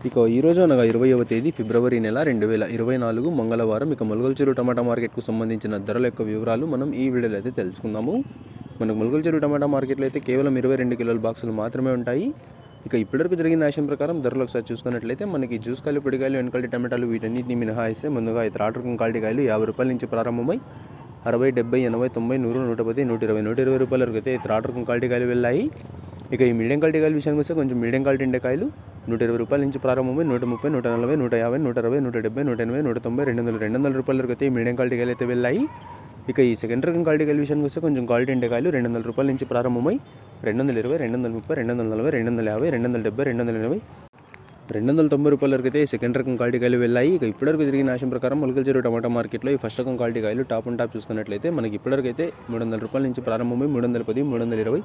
ఇక ఈరోజు అనగా 20వ తేదీ ఫిబ్రవరి నెల 2024 మంగళవారం. ఇక ములగల్చెరువు టమాటా మార్కెట్కు సంబంధించిన ధరల యొక్క వివరాలు మనం ఈ వీడియోలో అయితే తెలుసుకుందాము. మనకు ములగల్చెరువు టమాటా మార్కెట్లో అయితే కేవలం 22 కిలోల బాక్సులు మాత్రమే ఉంటాయి. ఇక ఇప్పటివరకు జరిగిన న్యాయం ప్రకారం ధరలు ఒకసారి చూసుకున్నట్లయితే మనకి జ్యూస్కాయలు, పొడికాయలు, వెనకాలి టమాటాలు వీటన్నిటిని మినహాయిస్తే ముందుగా అయితే రాటరకం క్వాలిటీ కాయలు 50 రూపాయల నుంచి ప్రారంభమై 60, 70, 80, 90, 100, 110, 120, 120 రూపాయల వరకు అయితే రాటరకం క్వాలిటీ కాయలు వెళ్ళాయి. ఇక ఈ మీడియం క్వాలిటీ కాయల విషయానికి వస్తే కొంచెం మీడియం క్వాలిటీ ఉండే కాయలు 120 రూపాయల నుంచి ప్రారంభమై 130, 140, 150, 160, 170, 180, 190, 200, 200 రూపాయల వరకు అయితే ఈ మీడియం క్వాలిటీ కాయలు అయితే వెళ్ళాయి. ఇక ఈ సెకండ్ రకం క్వాలిటీ కాయల విషయానికి వస్తే కొంచెం క్వాలిటీ ఉండే కాయలు 200 రూపాయల నుంచి ప్రారంభమై 220, 230, 240, 250, 270, 280, 290 రూపాయల వరకు అయితే ఈ సెకండ్ రకం క్వాలిటీ కాయలు వెళ్ళాయి. ఇక ఇప్పటివరకు జరిగిన నాశం ప్రకారం ములగల్చెరువు టమాటా మార్కెట్లో ఈ ఫస్ట్ రకం క్వాలిటీ కాయలు టాప్ అండ్ టాప్ చూసుకున్నట్లయితే మనకి ఇప్పటివరకు అయితే 300 రూపాయల నుంచి ప్రారంభమై 310, 320,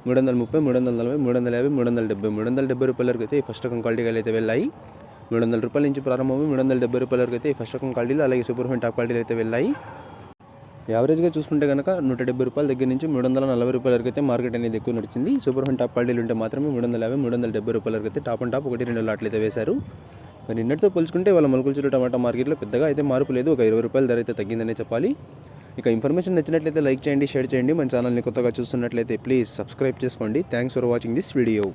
330, 340, 350, 370, 370 రూపాయల వరకు అయితే ఈ ఫస్ట్ రకం క్వాలిటీ కాయలు అయితే వెళ్ళాయి. 300 రూపాయల నుంచి ప్రారంభమై 370 రూపాయల వరకు అయితే ఈ ఫస్ట్ రకం క్వాలిటీలు, అలాగే సూపర్ ఫైన్ టాప్ క్వాలిటీలు అయితే వెళ్ళాయి. యావరేజ్గా చూసుకుంటే కనుక 170 రూపాయల దగ్గర నుంచి 340 రూపాయల వరకు అయితే మార్కెట్ అనేది ఎక్కువ నడిచింది. సూపర్ ఫైన్ టాప్ క్వాలిటీలు ఉంటే మాత్రమే 350, 370 రూపాయల వరకు అయితే టాప్ అండ్ టాప్ 1-2 లాట్లు అయితే వేశారు. మరి నిన్నటితో పోల్చుకుంటే వాళ్ళ ములగల్చెరువు టమాటా మార్కెట్లో పెద్దగా అయితే మార్పు లేదు. ఒక 20 రూపాయల ధర అయితే తగ్గిందనే చెప్పాలి. ఇక ఇన్ఫర్మేషన్ నచ్చినట్లయితే లైక్ చేయండి, షేర్ చేయండి. మన ఛానల్ని కొత్తగా చూస్తున్నట్లయితే ప్లీజ్ సబ్స్క్రైబ్ చేసుకోండి. Thanks for watching this video.